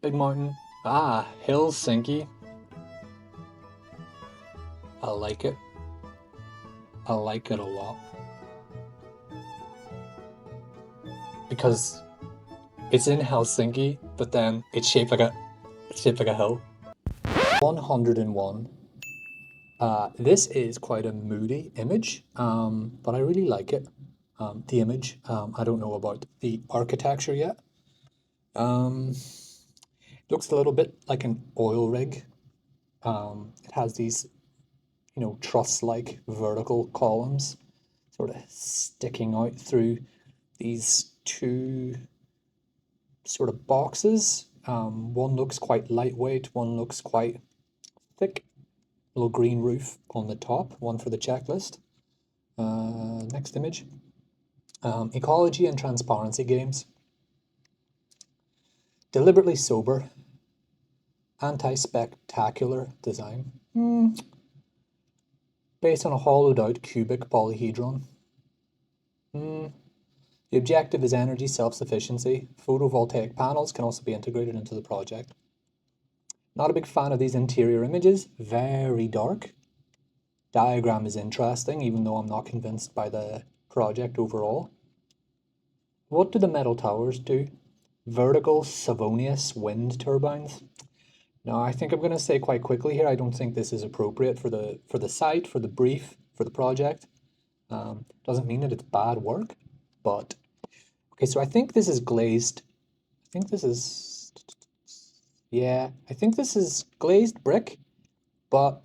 Big mountain. Ah, Helsinki. I like it. I like it a lot. Because it's in Helsinki, but then it's shaped like a hill. 101. This is quite a moody image, but I really like it. The image. I don't know about the architecture yet. Looks a little bit like an oil rig. It has these, truss-like vertical columns sort of sticking out through these two sort of boxes. One looks quite lightweight, one looks quite thick. Little green roof on the top, one for the checklist. Next image. Ecology and transparency games. Deliberately sober, anti-spectacular design. Based on a hollowed out cubic polyhedron. The objective is energy self-sufficiency. Photovoltaic panels can also be integrated into the project. Not a big fan of these interior images. Very dark. Diagram is interesting, even though I'm not convinced by the project overall. What do the metal towers do? Vertical Savonius wind turbines. Now, I think I'm going to say quite quickly here, I don't think this is appropriate for the site, for the brief, for the project. Doesn't mean that it's bad work, but okay, so I think this is glazed. I think this is, yeah, I think this is glazed brick, but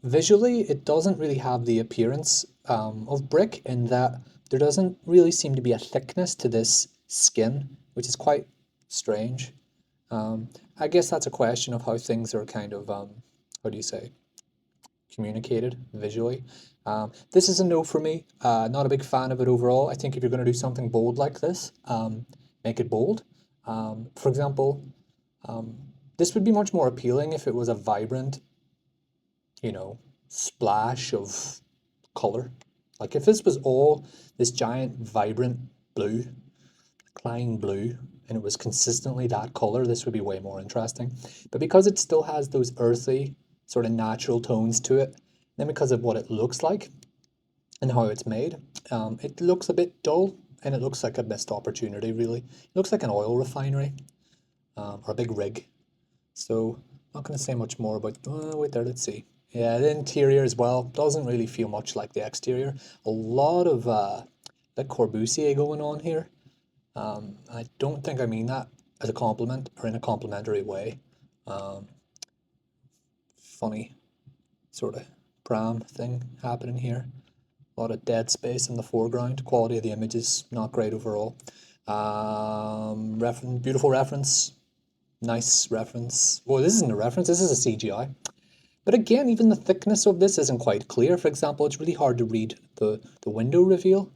visually it doesn't really have the appearance of brick in that there doesn't really seem to be a thickness to this skin, which is quite strange. I guess that's a question of how things are kind of, how do you say, communicated visually. This is a no for me. Not a big fan of it overall. I think if you're going to do something bold like this, make it bold. For example, this would be much more appealing if it was a vibrant, splash of color. Like if this was all this giant vibrant blue, Klein blue, and it was consistently that color, this would be way more interesting. But because it still has those earthy, sort of natural tones to it, then because of what it looks like and how it's made, it looks a bit dull and it looks like a missed opportunity, really. It looks like an oil refinery or a big rig. So, not going to say much more about, wait there, let's see. Yeah, the interior as well doesn't really feel much like the exterior. A lot of the Corbusier going on here. I don't think I mean that as a compliment or in a complimentary way. Funny sort of pram thing happening here. A lot of dead space in the foreground. Quality of the image is not great overall. Beautiful reference. Nice reference. Well, this isn't a reference, this is a CGI. But again, even the thickness of this isn't quite clear. For example, it's really hard to read the window reveal.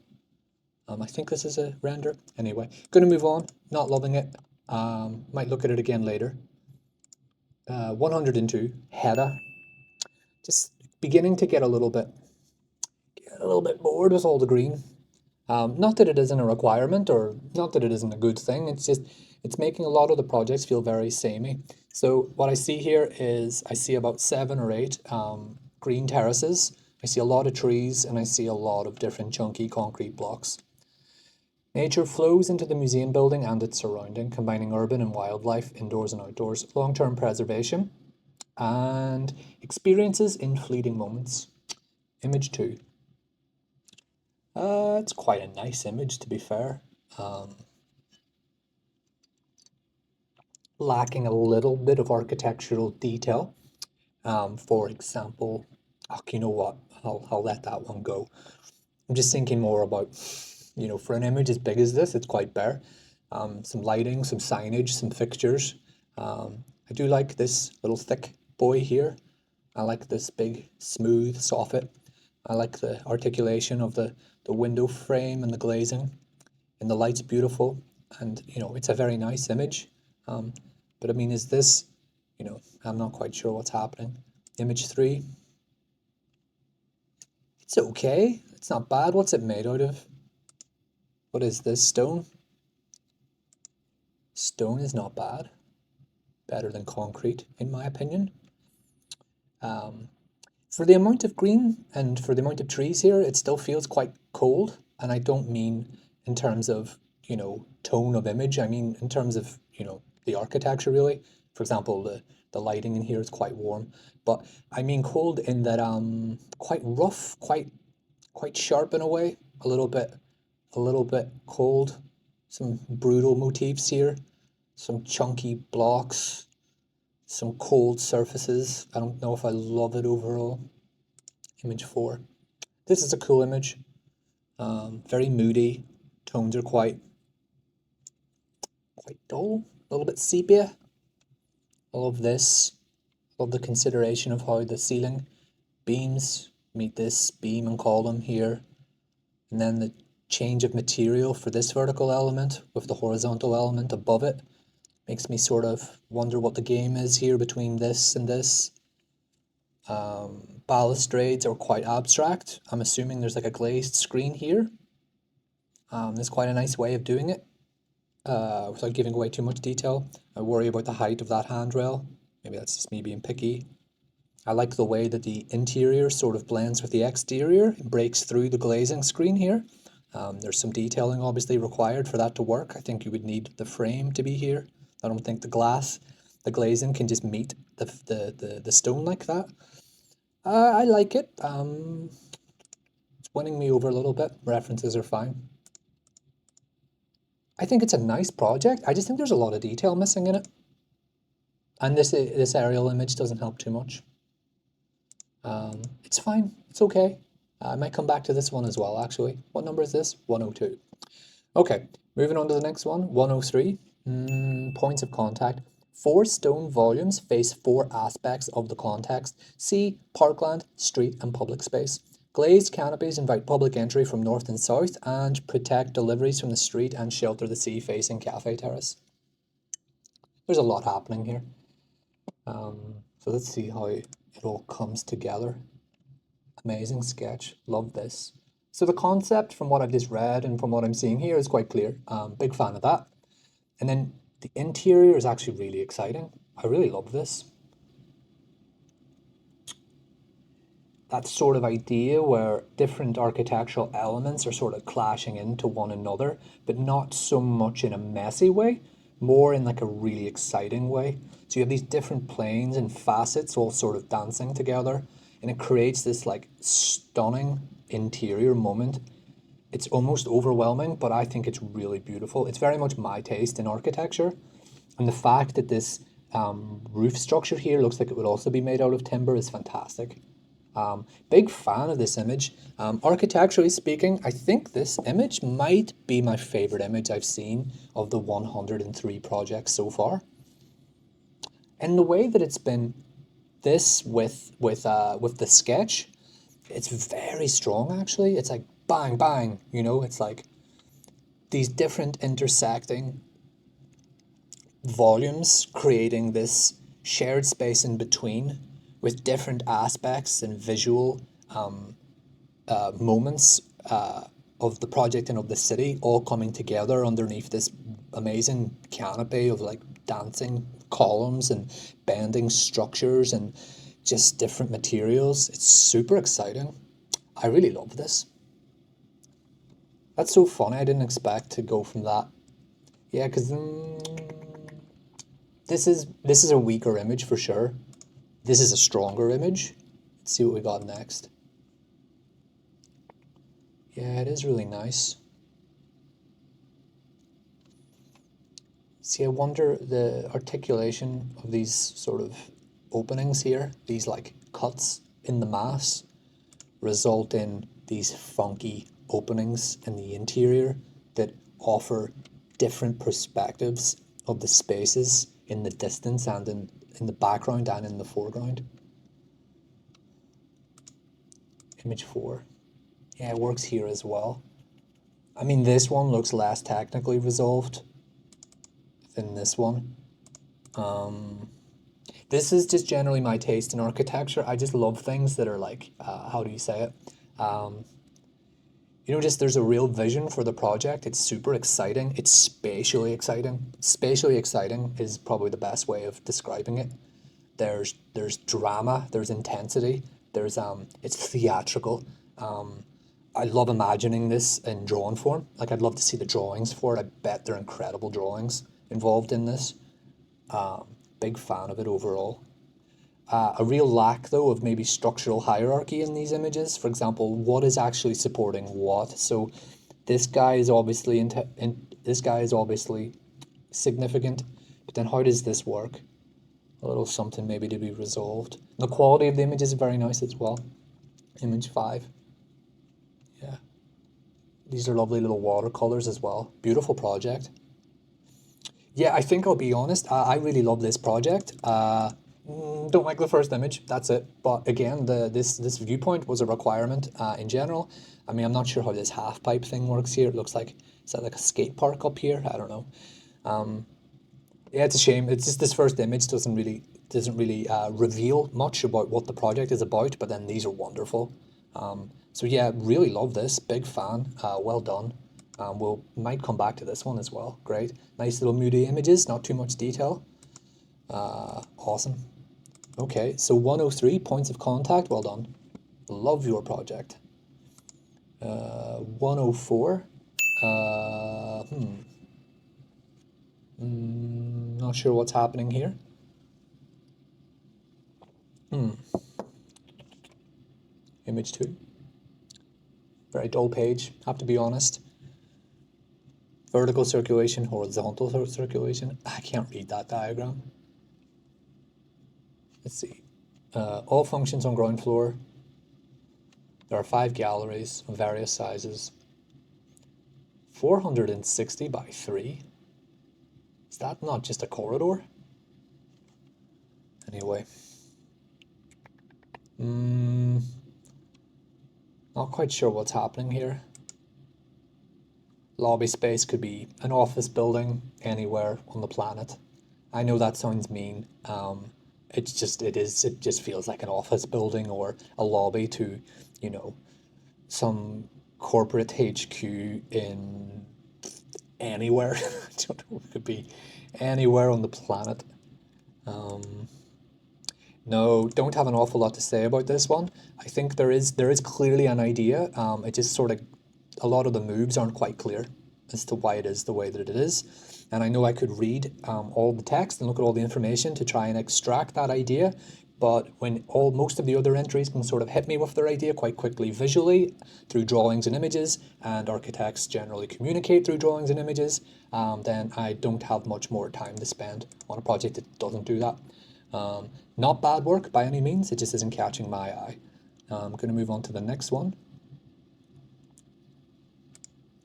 I think this is a render. Anyway, going to move on. Not loving it. Might look at it again later. 102, Hedda. Just beginning to get a little bit bored with all the green. Not that it isn't a requirement or not that it isn't a good thing. It's just, it's making a lot of the projects feel very samey. So what I see here is I see about 7 or 8 green terraces. I see a lot of trees and I see a lot of different chunky concrete blocks. Nature flows into the museum building and its surrounding, combining urban and wildlife, indoors and outdoors, long-term preservation, and experiences in fleeting moments. Image 2. It's quite a nice image, to be fair. Lacking a little bit of architectural detail. For example, you know what? I'll let that one go. I'm just thinking more about, for an image as big as this, it's quite bare. Some lighting, some signage, some fixtures. I do like this little thick boy here. I like this big, smooth soffit. I like the articulation of the window frame and the glazing. And the light's beautiful. And, it's a very nice image. But I mean, is this, I'm not quite sure what's happening. Image 3. It's okay. It's not bad. What's it made out of? What is this? Stone? Stone is not bad. better than concrete, in my opinion. For the amount of green and for the amount of trees here, it still feels quite cold. And I don't mean in terms of, tone of image. I mean in terms of, the architecture really. For example, the lighting in here is quite warm. But I mean cold in that quite rough, quite sharp in a way, a little bit cold. Some brutal motifs here, some chunky blocks, some cold surfaces. I don't know if I love it overall. Image 4. This is a cool image. Very moody. Tones are quite dull, a little bit sepia. I love this. Love the consideration of how the ceiling beams meet this beam and column here. And then the change of material for this vertical element with the horizontal element above it makes me sort of wonder what the game is here between this and this. Balustrades are quite abstract. I'm assuming there's like a glazed screen here. There's quite a nice way of doing it without giving away too much detail. I worry about the height of that handrail. Maybe that's just me being picky. I like the way that the interior sort of blends with the exterior. It breaks through the glazing screen here. There's some detailing obviously required for that to work. I think you would need the frame to be here. I don't think the glazing can just meet the stone like that. I like it. It's winning me over a little bit. References are fine. I think it's a nice project. I just think there's a lot of detail missing in it. And this aerial image doesn't help too much. It's fine. It's okay. I might come back to this one as well, actually. What number is this? 102. Okay, moving on to the next one. 103. Points of contact. 4 stone volumes face 4 aspects of the context: sea, parkland, street, and public space. Glazed canopies invite public entry from north and south and protect deliveries from the street and shelter the sea-facing cafe terrace. There's a lot happening here. So let's see how it all comes together. Amazing sketch. Love this. So the concept, from what I've just read and from what I'm seeing here, is quite clear. Big fan of that. And then the interior is actually really exciting. I really love this. That sort of idea where different architectural elements are sort of clashing into one another, but not so much in a messy way, more in like a really exciting way. So you have these different planes and facets all sort of dancing together, and it creates this like stunning interior moment. It's almost overwhelming, but I think it's really beautiful. It's very much my taste in architecture. And the fact that this roof structure here looks like it would also be made out of timber is fantastic. Big fan of this image. Architecturally speaking, I think this image might be my favorite image I've seen of the 103 projects so far. And the way that it's been, this with the sketch, it's very strong actually. It's like bang bang, it's like these different intersecting volumes creating this shared space in between with different aspects and visual moments of the project and of the city all coming together underneath this amazing canopy of like dancing columns and bending structures and just different materials. It's super exciting. I really love this. That's so funny. I didn't expect to go from that. Yeah, because this is a weaker image for sure. This is a stronger image. Let's see what we got next. Yeah, it is really nice. See, I wonder the articulation of these sort of openings here, these like cuts in the mass, result in these funky openings in the interior that offer different perspectives of the spaces in the distance and in the background and in the foreground. Image 4. Yeah, it works here as well. I mean, this one looks less technically resolved than this one. This is just generally my taste in architecture. I just love things that are like, how do you say it? You know, just there's a real vision for the project. It's super exciting. It's spatially exciting. Spatially exciting is probably the best way of describing it. There's drama, there's intensity, there's it's theatrical. Um, I love imagining this in drawing form. Like I'd love to see the drawings for it. I bet they're incredible drawings involved in this. Big fan of it overall. A real lack, though, of maybe structural hierarchy in these images. For example, what is actually supporting what? So, this guy is obviously this guy is obviously significant, but then how does this work? A little something maybe to be resolved. The quality of the image is very nice as well. Image 5. Yeah. These are lovely little watercolors as well. Beautiful project. Yeah, I think I'll be honest. I really love this project. Don't like the first image. That's it. But again, this viewpoint was a requirement in general. I mean, I'm not sure how this half pipe thing works here. It looks like is that like a skate park up here? I don't know. Yeah, it's a shame. It's just this first image doesn't really reveal much about what the project is about. But then these are wonderful. So yeah, really love this. Big fan. Well done. We'll might come back to this one as well. Great, nice little moody images. Not too much detail. Awesome. Okay, so 103 points of contact. Well done. Love your project. 104. Not sure what's happening here. Image 2. Very dull page, have to be honest. Vertical circulation, horizontal circulation. I can't read that diagram. Let's see. All functions on ground floor. There are 5 galleries of various sizes. 460 by 3. Is that not just a corridor? Anyway. Not quite sure what's happening here. Lobby space could be an office building anywhere on the planet. I know that sounds mean. It just feels like an office building or a lobby to, you know, some corporate HQ in anywhere. I don't know, it could be anywhere on the planet. No, don't have an awful lot to say about this one. I think there is clearly an idea. It just sort of a lot of the moves aren't quite clear as to why it is the way that it is. And I know I could read all the text and look at all the information to try and extract that idea. But when most of the other entries can sort of hit me with their idea quite quickly visually through drawings and images, and architects generally communicate through drawings and images, then I don't have much more time to spend on a project that doesn't do that. Not bad work by any means, it just isn't catching my eye. I'm going to move on to the next one.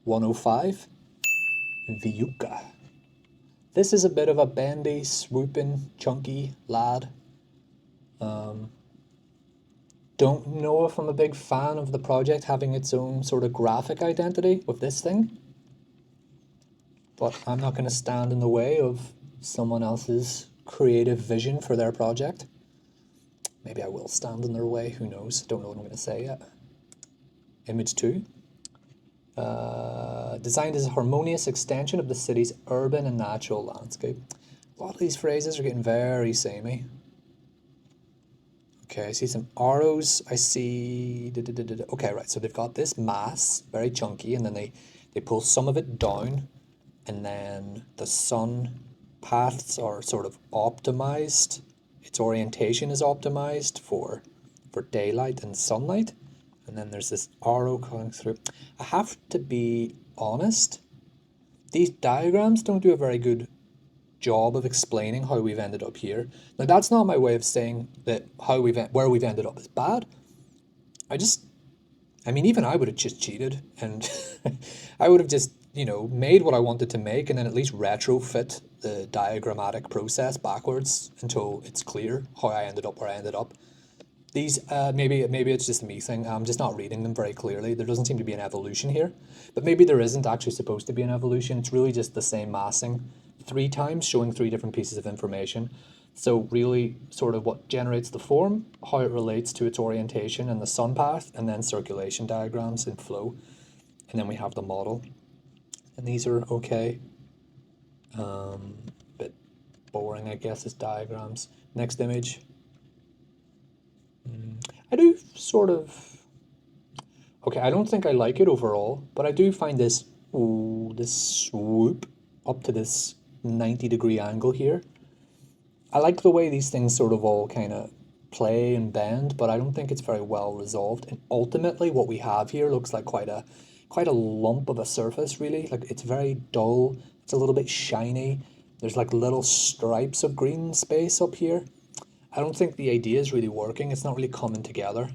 105, Viuka. This is a bit of a bendy, swooping, chunky lad. Don't know if I'm a big fan of the project having its own sort of graphic identity with this thing, but I'm not going to stand in the way of someone else's creative vision for their project. Maybe I will stand in their way, who knows? Don't know what I'm going to say yet. Image 2. Designed as a harmonious extension of the city's urban and natural landscape. A lot of these phrases are getting very samey. Okay, I see some arrows. I see... Okay, right, so they've got this mass, very chunky, and then they pull some of it down, and then the sun paths are sort of optimized. Its orientation is optimized for daylight and sunlight. And then there's this arrow coming through. I have to be honest, these diagrams don't do a very good job of explaining how we've ended up here. Now that's not my way of saying that where we've ended up is bad. I mean, even I would have just cheated and I would have just, made what I wanted to make and then at least retrofit the diagrammatic process backwards until it's clear how I ended up where I ended up. These, maybe it's just a me thing. I'm just not reading them very clearly. There doesn't seem to be an evolution here, but maybe there isn't actually supposed to be an evolution. It's really just the same massing 3 times, showing 3 different pieces of information. So really sort of what generates the form, how it relates to its orientation and the sun path, and then circulation diagrams in flow. And then we have the model. And these are okay. Bit boring, I guess, as diagrams. Next image. I do sort of... Okay, I don't think I like it overall, but I do find this, ooh, this swoop up to this 90-degree angle here. I like the way these things sort of all kind of play and bend, but I don't think it's very well resolved. And ultimately what we have here looks like quite a lump of a surface, really. Like, it's very dull, it's a little bit shiny. There's like little stripes of green space up here. I don't think the idea is really working. It's not really coming together.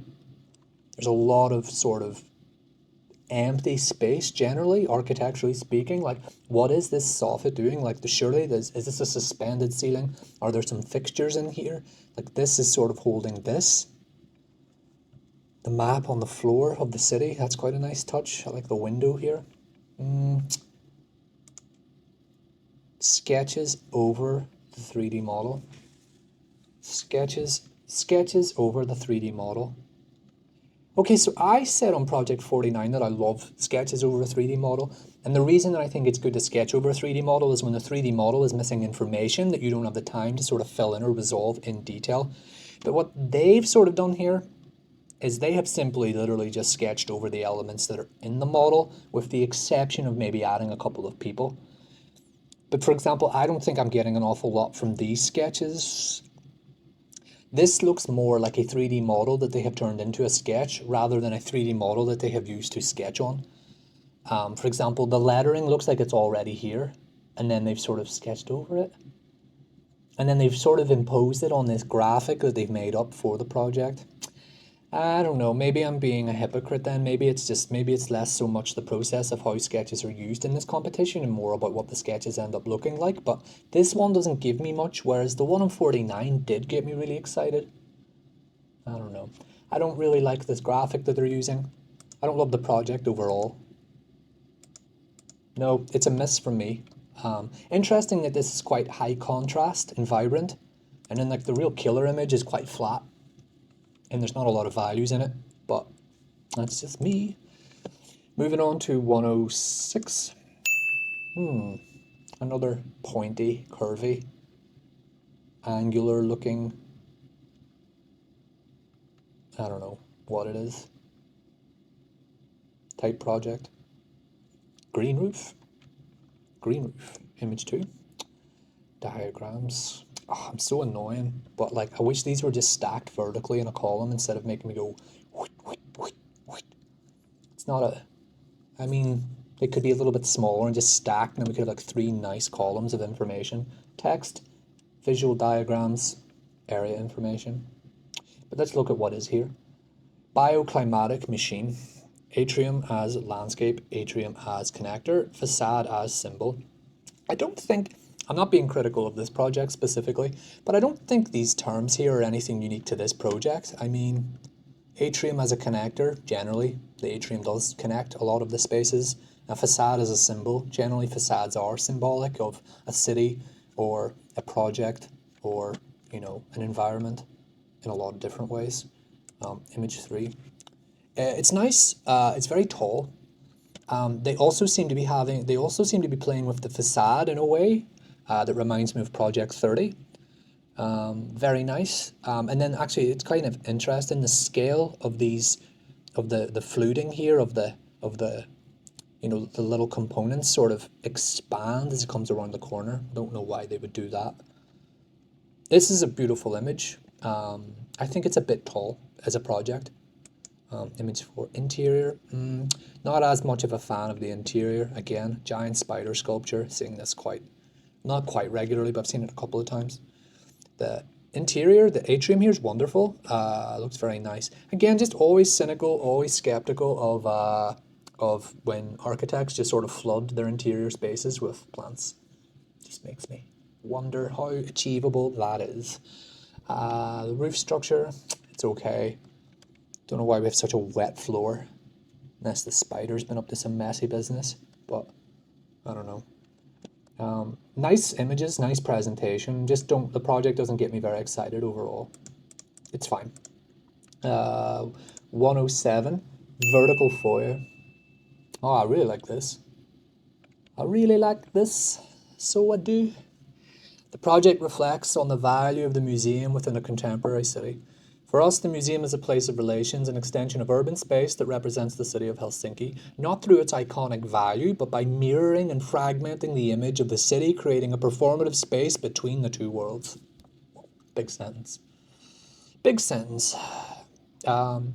There's a lot of sort of empty space generally, architecturally speaking. Like, what is this soffit doing? Like, is this a suspended ceiling? Are there some fixtures in here? Like, this is sort of holding this. The map on the floor of the city, that's quite a nice touch. I like the window here. Sketches over the 3D model. Sketches over the 3D model. Okay, so I said on Project 49 that I love sketches over a 3D model, and the reason that I think it's good to sketch over a 3D model is when the 3D model is missing information that you don't have the time to sort of fill in or resolve in detail. But what they've sort of done here is they have simply literally just sketched over the elements that are in the model, with the exception of maybe adding a couple of people. But for example, I don't think I'm getting an awful lot from these sketches. This looks more like a 3D model that they have turned into a sketch rather than a 3D model that they have used to sketch on. For example, the lettering looks like it's already here, and then they've sort of sketched over it. And then they've sort of imposed it on this graphic that they've made up for the project. I don't know, maybe I'm being a hypocrite then. Maybe it's less so much the process of how sketches are used in this competition and more about what the sketches end up looking like. But this one doesn't give me much, whereas the one on 49 did get me really excited. I don't know. I don't really like this graphic that they're using. I don't love the project overall. No, it's a miss from me. Interesting that this is quite high contrast and vibrant, and then like the real killer image is quite flat. And there's not a lot of values in it, but that's just me. Moving on to 106. Another pointy, curvy, angular looking, I don't know what it is, type project. Green roof, image 2. Diagrams. Oh, I'm so annoying, but like I wish these were just stacked vertically in a column instead of making me go whoosh, whoosh, whoosh, whoosh. It's not a, I mean, it could be a little bit smaller and just stacked, and then we could have like 3 nice columns of information. Text, visual diagrams, area information. But let's look at what is here. Bioclimatic machine. Atrium as landscape, atrium as connector, facade as symbol. I'm not being critical of this project specifically, but I don't think these terms here are anything unique to this project. I mean, atrium as a connector, generally, the atrium does connect a lot of the spaces. A facade as a symbol, generally facades are symbolic of a city or a project or, you know, an environment in a lot of different ways. Image 3. It's nice, it's very tall. They also seem to be playing with the facade in a way that reminds me of Project 30. Very nice. And then actually it's kind of interesting, the scale of these, of the fluting here, of the you know, the little components sort of expand as it comes around the corner. Don't know why they would do that. This is a beautiful image. I think it's a bit tall as a project. Image 4, interior. Not as much of a fan of the interior. Again, giant spider sculpture. Seeing this not quite regularly, but I've seen it a couple of times. The interior, the atrium here is wonderful. Looks very nice. Again, just always cynical, always skeptical of when architects just sort of flood their interior spaces with plants. Just makes me wonder how achievable that is. The roof structure, it's okay. Don't know why we have such a wet floor, unless the spider's been up to some messy business, but I don't know. Nice images, nice presentation, the project doesn't get me very excited overall. It's fine. 107, vertical foyer. Oh, I really like this. I really like this. So I do. The project reflects on the value of the museum within a contemporary city. For us, the museum is a place of relations, an extension of urban space that represents the city of Helsinki, not through its iconic value, but by mirroring and fragmenting the image of the city, creating a performative space between the two worlds. Big sentence. Big sentence. Um,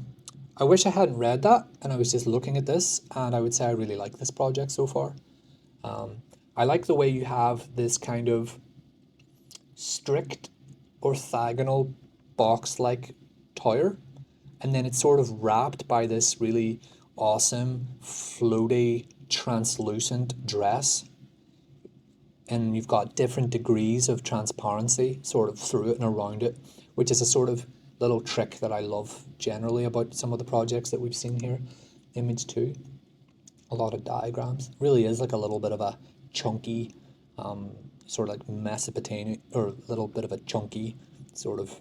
I wish I hadn't read that and I was just looking at this, and I would say I really like this project so far. I like the way you have this kind of strict orthogonal box like tower, and then it's sort of wrapped by this really awesome, floaty, translucent dress. And you've got different degrees of transparency sort of through it and around it, which is a sort of little trick that I love generally about some of the projects that we've seen here. Image 2, a lot of diagrams. It really is like a little bit of a chunky, sort of like Mesopotamia, or a little bit of a chunky sort of,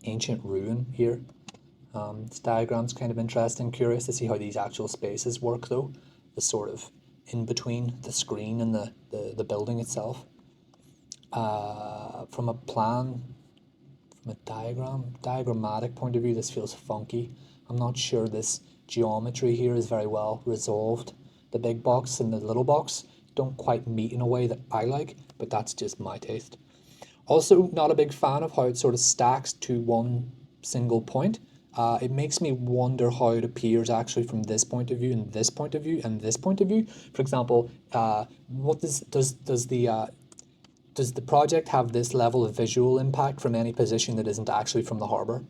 ancient ruin here. This diagram's kind of interesting. Curious to see how these actual spaces work though. The sort of in between the screen and the building itself. From a plan, from a diagrammatic point of view, this feels funky. I'm not sure this geometry here is very well resolved. The big box and the little box don't quite meet in a way that I like, but that's just my taste. Also, not a big fan of how it sort of stacks to one single point. It makes me wonder how it appears actually from this point of view, and this point of view, and this point of view. For example, what does the project have this level of visual impact from any position that isn't actually from the harbour?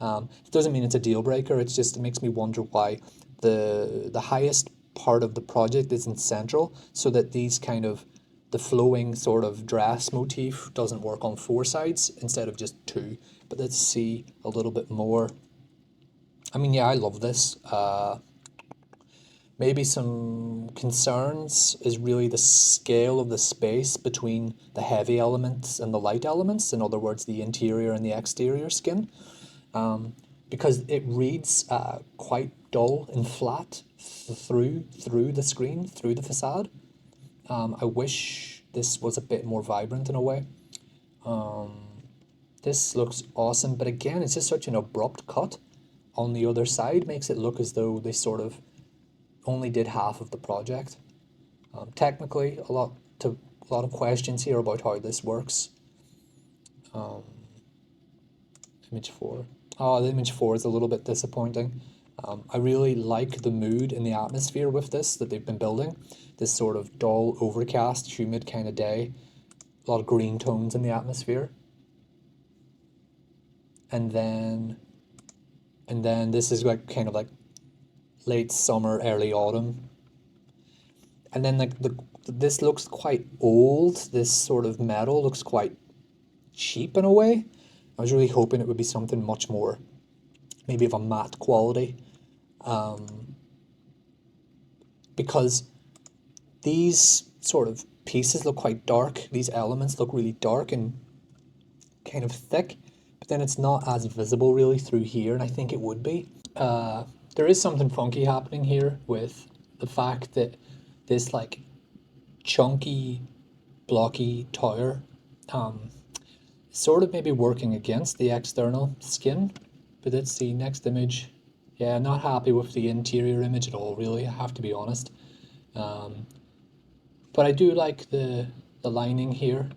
It doesn't mean it's a deal breaker. It makes me wonder why the highest part of the project isn't central, so that these kind of the flowing sort of dress motif doesn't work on four sides instead of just two. But let's see a little bit more. I mean, yeah, I love this. Maybe some concerns is really the scale of the space between the heavy elements and the light elements. In other words, the interior and the exterior skin. Because it reads quite dull and flat through the screen, through the facade. I wish this was a bit more vibrant in a way. This looks awesome, but again, it's just such an abrupt cut on the other side, makes it look as though they sort of only did half of the project. Technically, a lot of questions here about how this works. Image 4. Oh, the image 4 is a little bit disappointing. I really like the mood and the atmosphere with this that they've been building. This sort of dull, overcast, humid kind of day. A lot of green tones in the atmosphere. And then this is like kind of like late summer, early autumn. And then like this looks quite old. This sort of metal looks quite cheap in a way. I was really hoping it would be something much more, maybe of a matte quality, because these sort of pieces look quite dark. These elements look really dark and kind of thick, but then it's not as visible really through here, and I think it would be. There is something funky happening here with the fact that this like chunky, blocky tower sort of maybe working against the external skin. But let's see, next image. Yeah, not happy with the interior image at all, really, I have to be honest. But I do like the lining here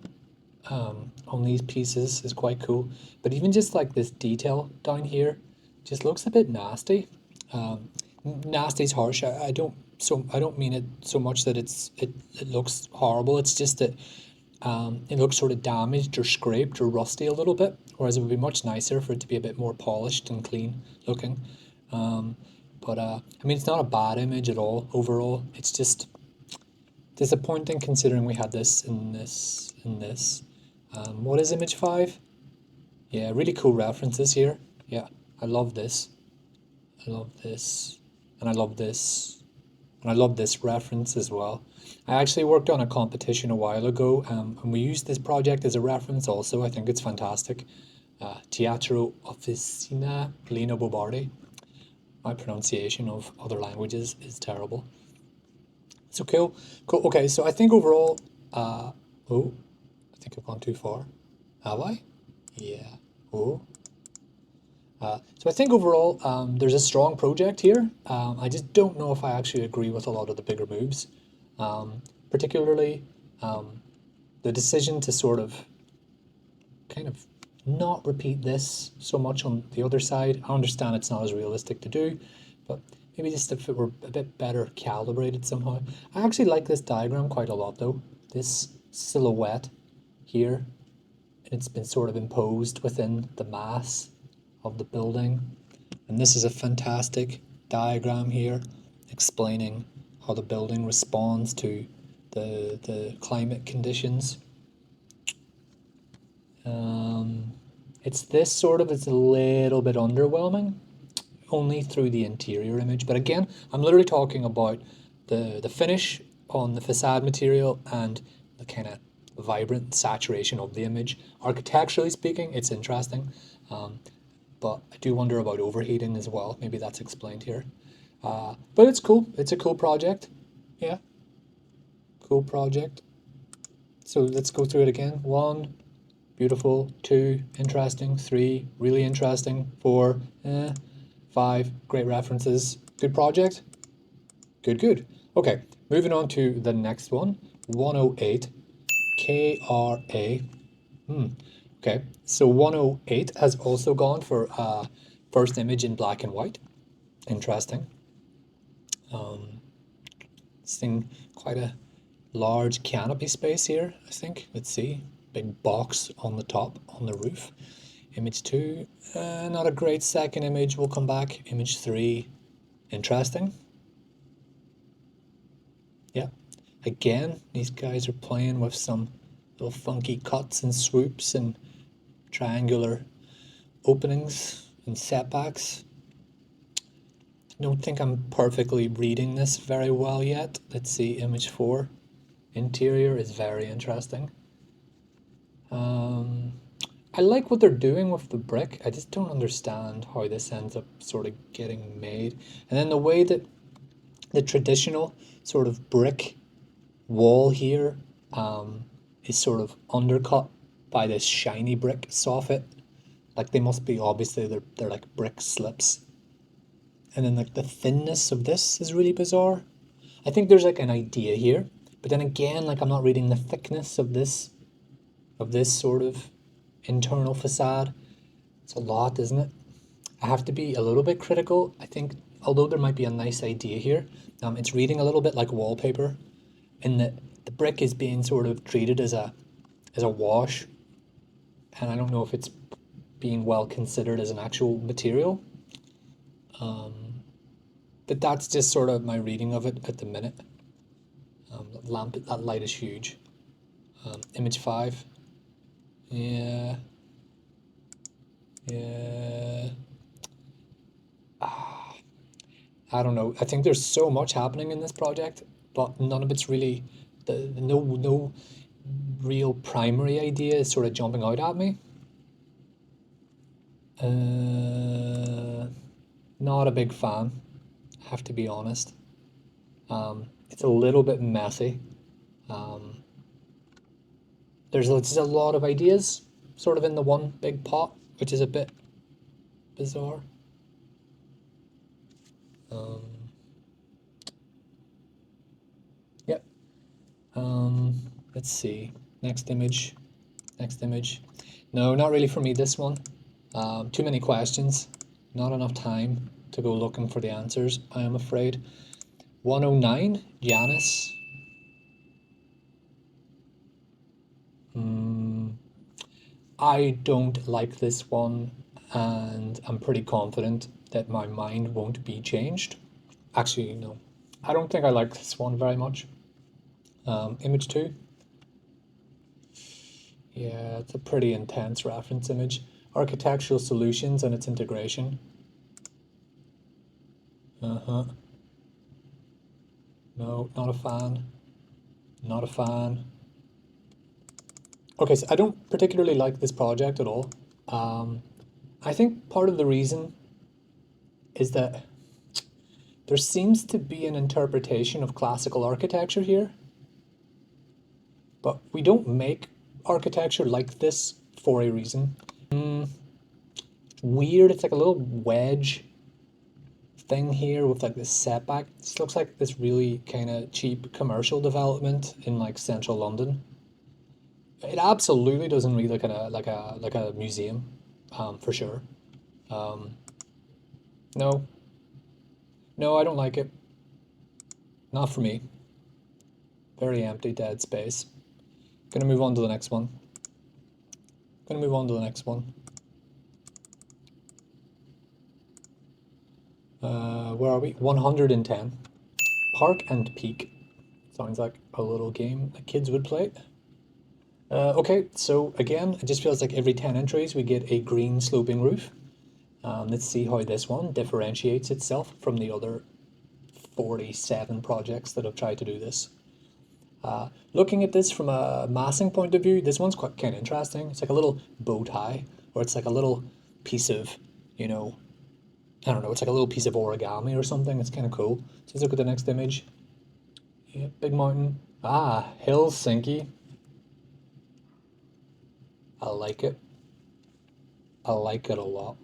on these pieces is quite cool. But even just like this detail down here just looks a bit nasty. Nasty's harsh. I don't mean it so much that it looks horrible. It's just that it looks sort of damaged or scraped or rusty a little bit, whereas it would be much nicer for it to be a bit more polished and clean looking. But I mean, it's not a bad image at all overall. It's just disappointing considering we had this and this and this. What is image 5? Yeah, really cool references here. Yeah, I love this. I love this. And I love this. And I love this reference as well. I actually worked on a competition a while ago, and we used this project as a reference also. I think it's fantastic. Teatro Officina Lino Bobardi. My pronunciation of other languages is terrible. So cool. Cool. Okay, so I think overall, oh, I think I've gone too far. Have I? Yeah. Oh. So I think overall, there's a strong project here. I just don't know if I actually agree with a lot of the bigger moves, particularly the decision to sort of kind of not repeat this so much on the other side. I understand it's not as realistic to do, but maybe just if it were a bit better calibrated somehow. I actually like this diagram quite a lot though. This silhouette here, it's been sort of imposed within the mass of the building. And this is a fantastic diagram here explaining how the building responds to the climate conditions. It's this sort of, it's a little bit underwhelming, only through the interior image. But again, I'm literally talking about the finish on the facade material and the kind of vibrant saturation of the image. Architecturally speaking, it's interesting, but I do wonder about overheating as well. Maybe that's explained here. But it's cool. It's a cool project. Yeah, cool project. So let's go through it again. 1, beautiful. 2, interesting. 3, really interesting. 4, 5, great references. Good project. Good, good. Okay, moving on to the next one. 108, KRA. Okay, so 108 has also gone for first image in black and white. Interesting. Seeing quite a large canopy space here, I think. Let's see. Big box on the top, on the roof. Image 2, not a great second image. We'll come back. Image 3, interesting. Yeah. Again, these guys are playing with some little funky cuts and swoops and triangular openings and setbacks. I don't think I'm perfectly reading this very well yet. Let's see, image 4. Interior is very interesting. I like what they're doing with the brick. I just don't understand how this ends up sort of getting made. And then the way that the traditional sort of brick wall here is sort of undercut by this shiny brick soffit. Like they must be, obviously they're like brick slips. And then like the thinness of this is really bizarre. I think there's like an idea here, but then again, like I'm not reading the thickness of this sort of internal facade. It's a lot, isn't it? I have to be a little bit critical. I think, although there might be a nice idea here, it's reading a little bit like wallpaper, in that the brick is being sort of treated as a wash, and I don't know if it's being well considered as an actual material. But that's just sort of my reading of it at the minute. That light is huge. Image 5. Yeah. Yeah. I don't know. I think there's so much happening in this project, but none of it's really no real primary idea is sort of jumping out at me. Not a big fan, I have to be honest. It's a little bit messy. There's just a lot of ideas sort of in the one big pot, which is a bit bizarre. Yep. Let's see. Next image. Next image. No, not really for me, this one. Too many questions. Not enough time to go looking for the answers, I am afraid. 109, Janice. I don't like this one, and I'm pretty confident that my mind won't be changed. Actually, no. I don't think I like this one very much. Image 2. Yeah, it's a pretty intense reference image. Architectural solutions and its integration. Uh-huh. No, not a fan. Not a fan. Okay, so I don't particularly like this project at all. I think part of the reason is that There seems to be an interpretation of classical architecture here, but we don't make architecture like this for a reason. Weird, it's like a little wedge thing here with like this setback. This looks like this really kind of cheap commercial development in like central London. It absolutely doesn't read like a museum, for sure. No, no, I don't like it. Not for me. Very empty, dead space. Gonna move on to the next one. Gonna move on to the next one. Where are we? 110. Park and Peak. Sounds like a little game that kids would play. Okay, so again, it just feels like every 10 entries we get a green sloping roof. Let's see how this one differentiates itself from the other 47 projects that have tried to do this. Looking at this from a massing point of view, this one's quite kind of interesting. It's like a little bow tie, or it's like a little piece of, you know, I don't know, it's like a little piece of origami or something. It's kind of cool. So let's look at the next image. Yeah, big mountain. Ah, Helsinki. I like it. I like it a lot.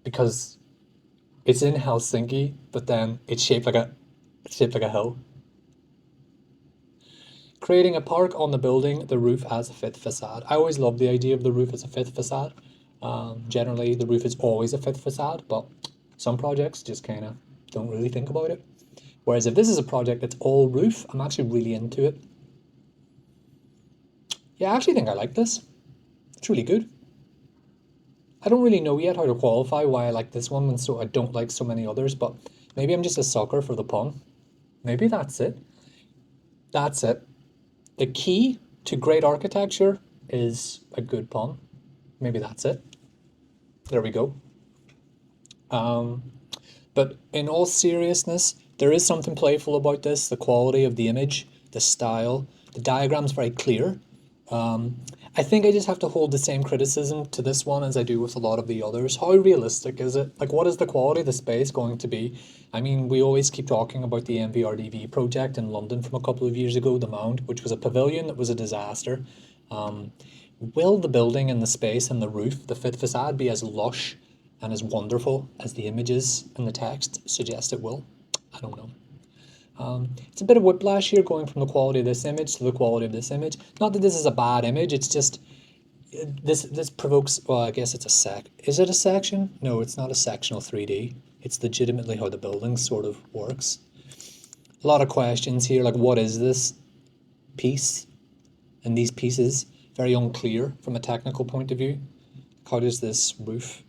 Because it's in Helsinki, but then it's shaped like a hill. Creating a park on the building, the roof as a fifth facade. I always love the idea of the roof as a fifth facade. Generally, the roof is always a fifth facade, but some projects just kind of don't really think about it. Whereas if this is a project that's all roof, I'm actually really into it. Yeah, I actually think I like this. It's really good. I don't really know yet how to qualify why I like this one and so I don't like so many others, but maybe I'm just a sucker for the pun. Maybe that's it. That's it. The key to great architecture is a good pun. Maybe that's it. There we go. But in all seriousness, there is something playful about this. The quality of the image, the style, the diagram's very clear. I think I just have to hold the same criticism to this one as I do with a lot of the others. How realistic is it? Like, what is the quality of the space going to be? I mean, we always keep talking about the MVRDV project in London from a couple of years ago, the Mound, which was a pavilion that was a disaster. Will the building and the space and the roof, the fifth facade, be as lush and as wonderful as the images and the text suggest it will? I don't know. It's a bit of whiplash here going from the quality of this image to the quality of this image. Not that this is a bad image, it's just this provokes, well, I guess it's a is it a section? No, it's not a sectional 3D. It's legitimately how the building sort of works. A lot of questions here, like what is this piece? And these pieces, very unclear from a technical point of view. How does this roof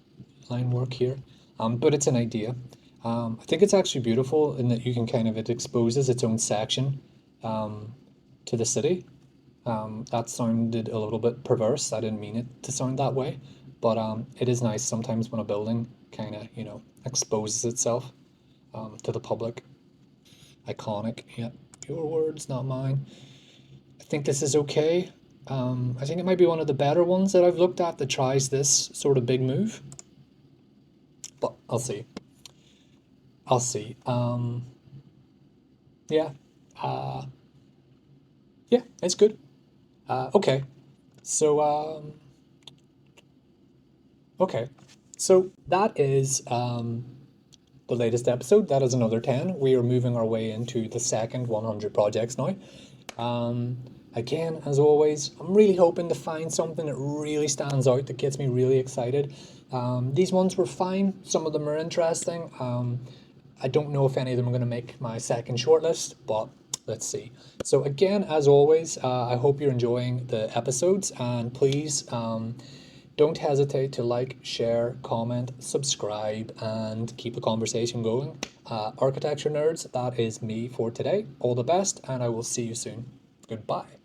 line work here? But it's an idea. I think it's actually beautiful in that you can it exposes its own section to the city. That sounded a little bit perverse. I didn't mean it to sound that way, but it is nice sometimes when a building exposes itself to the public. Iconic, yeah. Your words, not mine. I think this is okay. I think it might be one of the better ones that I've looked at that tries this sort of big move, but I'll see. I'll see. Yeah. Yeah, it's good. Okay. So, okay. So that is the latest episode. That is another 10. We are moving our way into the second 100 projects now. Again, as always, I'm really hoping to find something that really stands out, that gets me really excited. These ones were fine. Some of them are interesting. I don't know if any of them are going to make my second shortlist, but let's see. So again, as always, I hope you're enjoying the episodes, and please don't hesitate to like, share, comment, subscribe, and keep the conversation going. Architecture nerds, that is me for today. All the best, and I will see you soon. Goodbye.